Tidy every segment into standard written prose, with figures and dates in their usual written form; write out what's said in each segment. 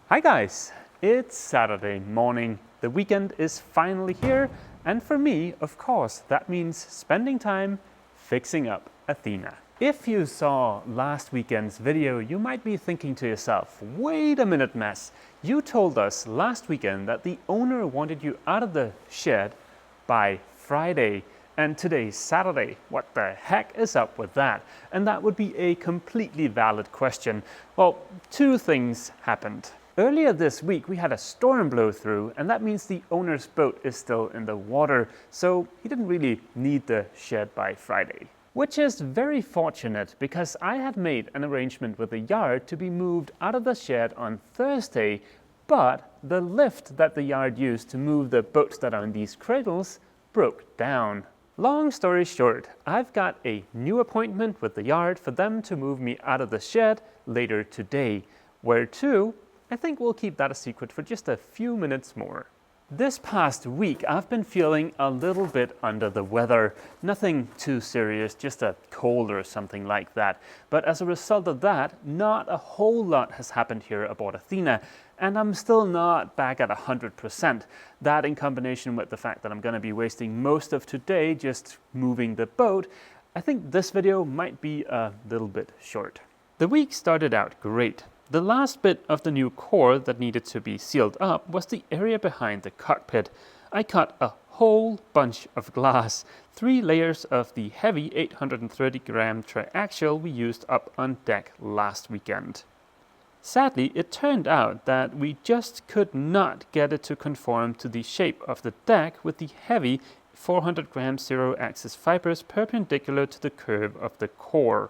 Hi guys, it's Saturday morning. The weekend is finally here, and for me, of course, that means spending time fixing up Athena. If you saw last weekend's video, you might be thinking to yourself, wait a minute, Mess. You told us last weekend that the owner wanted you out of the shed by Friday, and today's Saturday. What the heck is up with that? And that would be a completely valid question. Well, two things happened. Earlier this week, we had a storm blow through, and that means the owner's boat is still in the water, so he didn't really need the shed by Friday. Which is very fortunate because I had made an arrangement with the yard to be moved out of the shed on Thursday, but the lift that the yard used to move the boats that are in these cradles broke down. Long story short, I've got a new appointment with the yard for them to move me out of the shed later today. Where to? I think we'll keep that a secret for just a few minutes more. This past week, I've been feeling a little bit under the weather. Nothing too serious, just a cold or something like that. But as a result of that, not a whole lot has happened here aboard Athena, and I'm still not back at 100%. That in combination with the fact that I'm going to be wasting most of today just moving the boat, I think this video might be a little bit short. The week started out great. The last bit of the new core that needed to be sealed up was the area behind the cockpit. I cut a whole bunch of glass, 3 layers of the heavy 830-gram triaxial we used up on deck last weekend. Sadly, it turned out that we just could not get it to conform to the shape of the deck with the heavy 400-gram zero-axis fibers perpendicular to the curve of the core.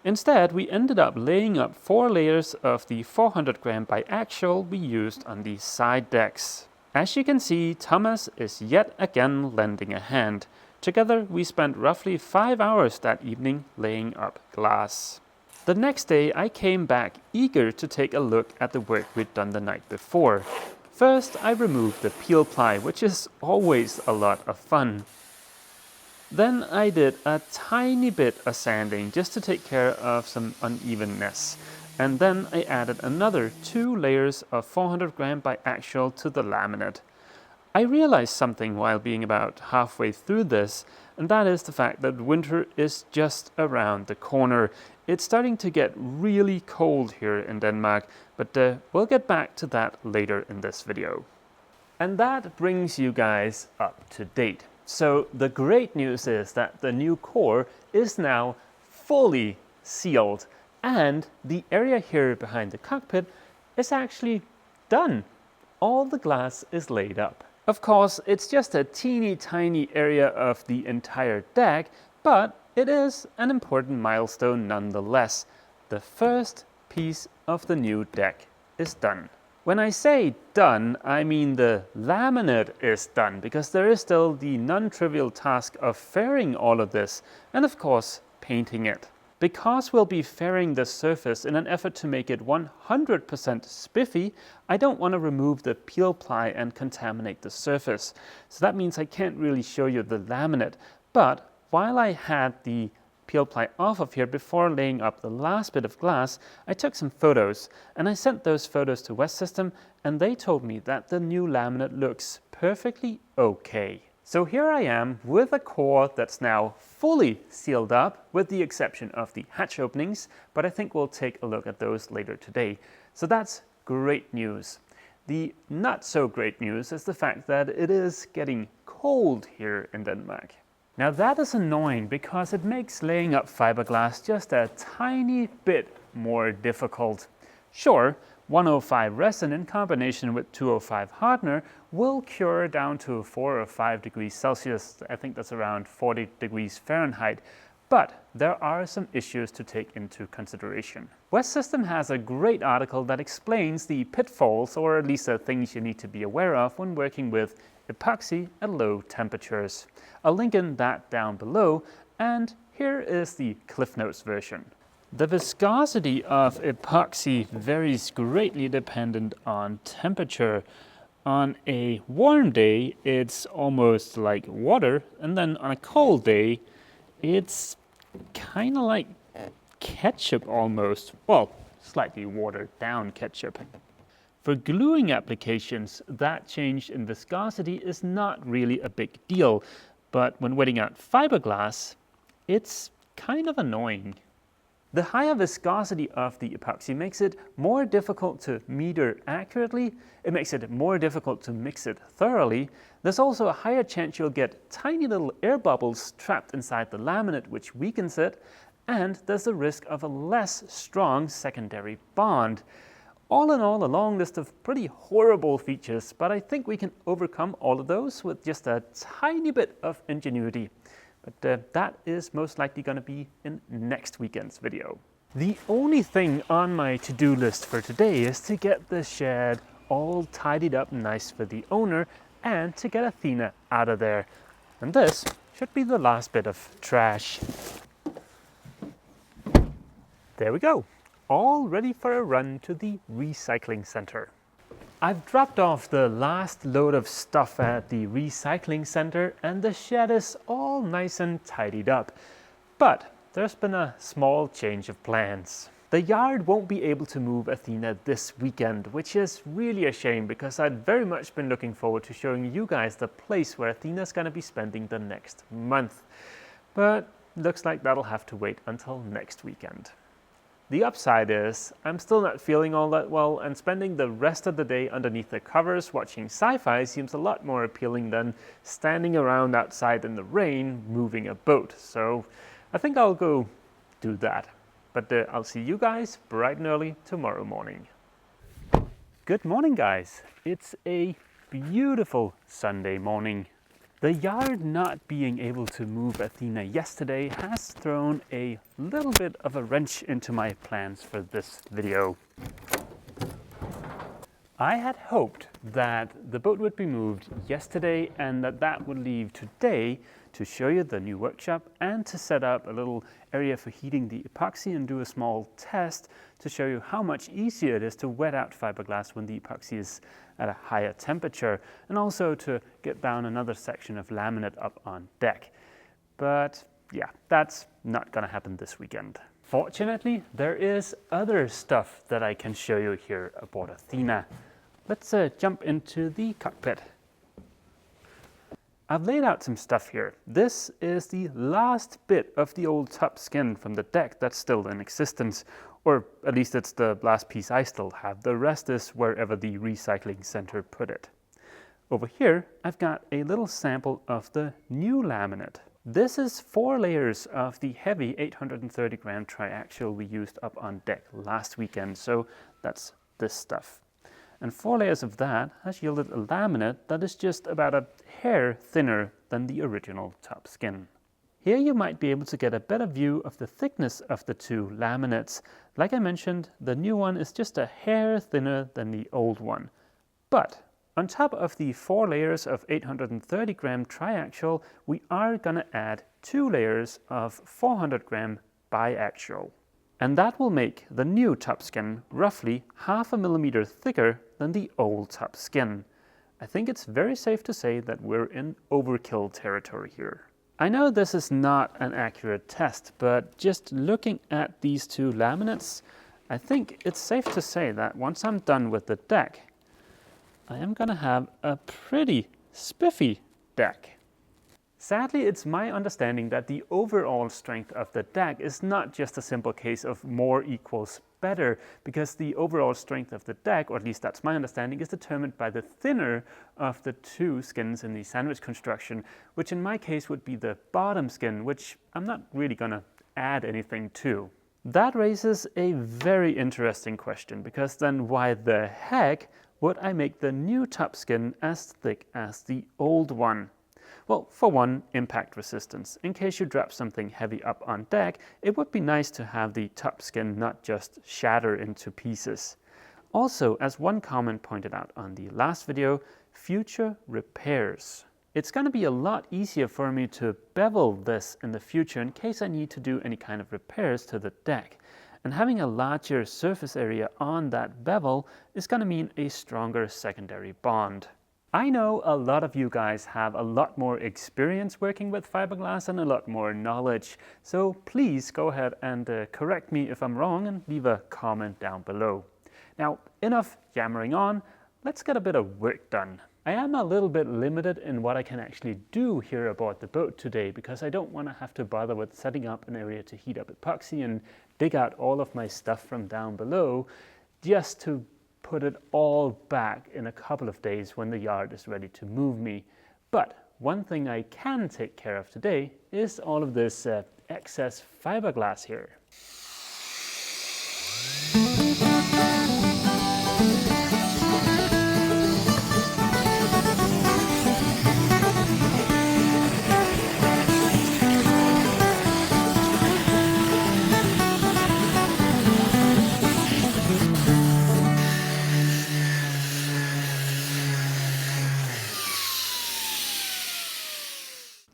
Instead, we ended up laying up 4 layers of the 400-gram biaxial we used on the side decks. As you can see, Thomas is yet again lending a hand. Together, we spent roughly 5 hours that evening laying up glass. The next day, I came back eager to take a look at the work we'd done the night before. First, I removed the peel ply, which is always a lot of fun. Then I did a tiny bit of sanding just to take care of some unevenness. And then I added another 2 layers of 400-gram biaxial to the laminate. I realized something while being about halfway through this, and that is the fact that winter is just around the corner. It's starting to get really cold here in Denmark, but we'll get back to that later in this video. And that brings you guys up to date. So the great news is that the new core is now fully sealed, and the area here behind the cockpit is actually done. All the glass is laid up. Of course, it's just a teeny tiny area of the entire deck, but it is an important milestone nonetheless. The first piece of the new deck is done. When I say done, I mean the laminate is done, because there is still the non-trivial task of fairing all of this, and of course, painting it. Because we'll be fairing the surface in an effort to make it 100% spiffy, I don't want to remove the peel ply and contaminate the surface. So that means I can't really show you the laminate, but while I had the peel ply off of here before laying up the last bit of glass, I took some photos, and I sent those photos to West System, and they told me that the new laminate looks perfectly okay. So here I am with a core that's now fully sealed up, with the exception of the hatch openings, but I think we'll take a look at those later today. So that's great news. The not so great news is the fact that it is getting cold here in Denmark. Now that is annoying because it makes laying up fiberglass just a tiny bit more difficult. Sure, 105 resin in combination with 205 hardener will cure down to 4 or 5 degrees Celsius. I think that's around 40 degrees Fahrenheit. But there are some issues to take into consideration. West System has a great article that explains the pitfalls, or at least the things you need to be aware of when working with epoxy at low temperatures. I'll link in that down below, and here is the Cliff Notes version. The viscosity of epoxy varies greatly dependent on temperature. On a warm day, it's almost like water, and then on a cold day, it's kind of like ketchup almost. Well, slightly watered down ketchup. For gluing applications, that change in viscosity is not really a big deal, but when wetting out fiberglass, it's kind of annoying. The higher viscosity of the epoxy makes it more difficult to meter accurately, it makes it more difficult to mix it thoroughly. There's also a higher chance you'll get tiny little air bubbles trapped inside the laminate, which weakens it, and there's the risk of a less strong secondary bond. All in all, a long list of pretty horrible features, but I think we can overcome all of those with just a tiny bit of ingenuity. But that is most likely going to be in next weekend's video. The only thing on my to-do list for today is to get the shed all tidied up nice for the owner and to get Athena out of there. And this should be the last bit of trash. There we go, all ready for a run to the recycling center. I've dropped off the last load of stuff at the recycling center and the shed is all nice and tidied up. But there's been a small change of plans. The yard won't be able to move Athena this weekend, which is really a shame because I'd very much been looking forward to showing you guys the place where Athena's going to be spending the next month. But looks like that'll have to wait until next weekend. The upside is, I'm still not feeling all that well, and spending the rest of the day underneath the covers watching sci-fi seems a lot more appealing than standing around outside in the rain moving a boat. So I think I'll go do that. But I'll see you guys bright and early tomorrow morning. Good morning, guys. It's a beautiful Sunday morning. The yard not being able to move Athena yesterday has thrown a little bit of a wrench into my plans for this video. I had hoped that the boat would be moved yesterday and that would leave today to show you the new workshop and to set up a little area for heating the epoxy and do a small test to show you how much easier it is to wet out fiberglass when the epoxy is at a higher temperature, and also to get down another section of laminate up on deck. But yeah, that's not gonna happen this weekend. Fortunately, there is other stuff that I can show you here aboard Athena. Let's jump into the cockpit. I've laid out some stuff here. This is the last bit of the old top skin from the deck that's still in existence, or at least it's the last piece I still have. The rest is wherever the recycling center put it. Over here, I've got a little sample of the new laminate. This is 4 layers of the heavy 830 gram triaxial we used up on deck last weekend, so that's this stuff. And 4 layers of that has yielded a laminate that is just about a hair thinner than the original top skin. Here you might be able to get a better view of the thickness of the two laminates. Like I mentioned, the new one is just a hair thinner than the old one. But on top of the 4 layers of 830 gram triaxial, we are going to add 2 layers of 400 gram biaxial. And that will make the new top skin roughly 0.5 millimeter thicker than the old top skin. I think it's very safe to say that we're in overkill territory here. I know this is not an accurate test, but just looking at these two laminates, I think it's safe to say that once I'm done with the deck, I am going to have a pretty spiffy deck. Sadly, it's my understanding that the overall strength of the deck is not just a simple case of more equals better, because the overall strength of the deck, or at least that's my understanding, is determined by the thinner of the two skins in the sandwich construction, which in my case would be the bottom skin, which I'm not really going to add anything to. That raises a very interesting question, because then why the heck would I make the new top skin as thick as the old one? Well, for one, impact resistance. In case you drop something heavy up on deck, it would be nice to have the top skin not just shatter into pieces. Also, as one comment pointed out on the last video, future repairs. It's going to be a lot easier for me to bevel this in the future in case I need to do any kind of repairs to the deck. And having a larger surface area on that bevel is going to mean a stronger secondary bond. I know a lot of you guys have a lot more experience working with fiberglass and a lot more knowledge, so please go ahead and correct me if I'm wrong and leave a comment down below. Now, enough yammering on, let's get a bit of work done. I am a little bit limited in what I can actually do here aboard the boat today because I don't want to have to bother with setting up an area to heat up epoxy and dig out all of my stuff from down below just to put it all back in a couple of days when the yard is ready to move me. But one thing I can take care of today is all of this excess fiberglass here.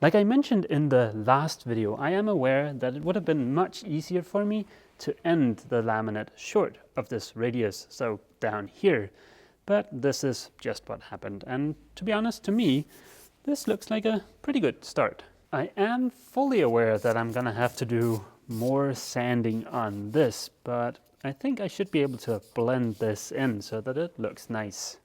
Like I mentioned in the last video, I am aware that it would have been much easier for me to end the laminate short of this radius, so down here. But this is just what happened, and to be honest, to me, this looks like a pretty good start. I am fully aware that I'm gonna have to do more sanding on this, but I think I should be able to blend this in so that it looks nice.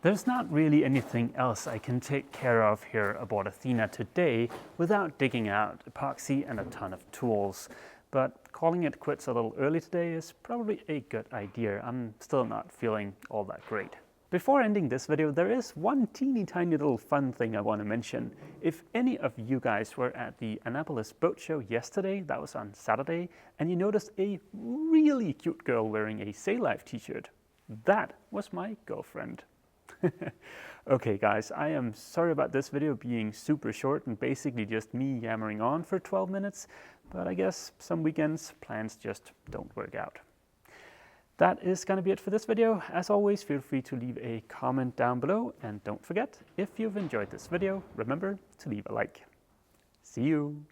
There's not really anything else I can take care of here aboard Athena today without digging out epoxy and a ton of tools. But calling it quits a little early today is probably a good idea. I'm still not feeling all that great. Before ending this video, there is one teeny tiny little fun thing I want to mention. If any of you guys were at the Annapolis Boat Show yesterday, that was on Saturday, and you noticed a really cute girl wearing a Sail Life t-shirt, that was my girlfriend. Okay guys, I am sorry about this video being super short and basically just me yammering on for 12 minutes, but I guess some weekends plans just don't work out. That is going to be it for this video. As always, feel free to leave a comment down below, and don't forget, if you've enjoyed this video, remember to leave a like. See you!